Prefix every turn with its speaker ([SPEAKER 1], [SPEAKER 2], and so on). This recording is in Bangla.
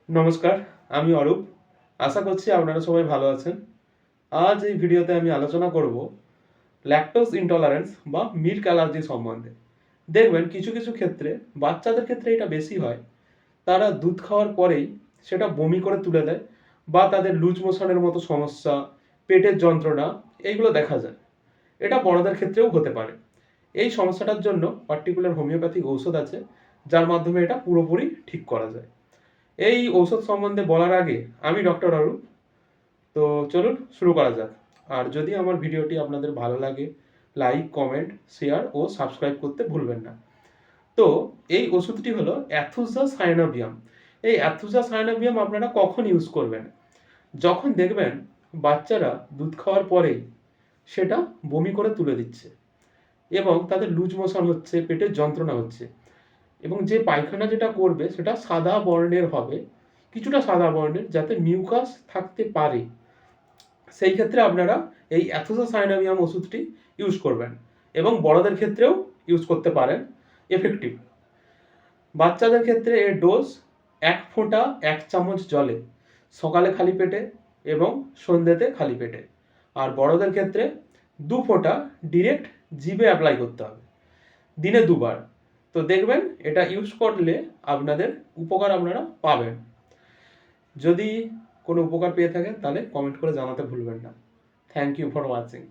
[SPEAKER 1] নমস্কার, আমি অরূপ। আশা করছি আপনারা সবাই ভালো আছেন। আজ এই ভিডিওতে আমি আলোচনা করব ল্যাকটোজ ইনটলারেন্স বা মিল্ক অ্যালার্জি সম্বন্ধে। দেখবেন কিছু কিছু ক্ষেত্রে, বাচ্চাদের ক্ষেত্রে এটা বেশি হয়। তারা দুধ খাওয়ার পরেই সেটা বমি করে তুলে দেয় বা তাদের লুজ মোশনের মতো সমস্যা, পেটের যন্ত্রণা এইগুলো দেখা যায়। এটা বড়দের ক্ষেত্রেও হতে পারে। এই সমস্যাটার জন্য পার্টিকুলার হোমিওপ্যাথিক ঔষধ আছে, যার মাধ্যমে এটা পুরোপুরি ঠিক করা যায়। এই ঔষধ সম্বন্ধে বলার আগে আমি ডক্টর অরূপ। তো চলুন শুরু করা যাক। আর যদি আমার ভিডিওটি আপনাদের ভালো লাগে, লাইক, কমেন্ট, শেয়ার ও সাবস্ক্রাইব করতে ভুলবেন না। তো এই ওষুধটি হলো অ্যাথুজা সাইনোভিয়াম। এই অ্যাথুজা সাইনোভিয়াম আপনারা কখন ইউজ করবেন? যখন দেখবেন বাচ্চারা দুধ খাওয়ার পরেই সেটা বমি করে তুলে দিচ্ছে এবং তাদের লুজ মোশন হচ্ছে, পেটের যন্ত্রণা হচ্ছে, এবং যে পায়খানা যেটা করবে সেটা সাদা বর্ণের হবে, কিছুটা সাদা বর্ণের, যাতে মিউকাস থাকতে পারে। সেই ক্ষেত্রে আপনারা এই অ্যাথোসাসাইনামিয়াম ওষুধটি ইউজ করবেন এবং বড়দের ক্ষেত্রেও ইউজ করতে পারেন, এফেক্টিভ। বাচ্চাদের ক্ষেত্রে এর ডোজ 1 ফোঁটা 1 চামচ জলে সকালে খালি পেটে এবং সন্ধ্যেতে খালি পেটে। আর বড়দের ক্ষেত্রে 2 ফোঁটা ডিরেক্ট জিভে অ্যাপ্লাই করতে হবে, দিনে 2 বার। তো দেখবেন এটা ইউজ করলে আপনাদের উপকার আপনারা পাবেন। যদি কোনো উপকার পেয়ে থাকেন তাহলে কমেন্ট করে জানাতে ভুলবেন না। Thank you for watching.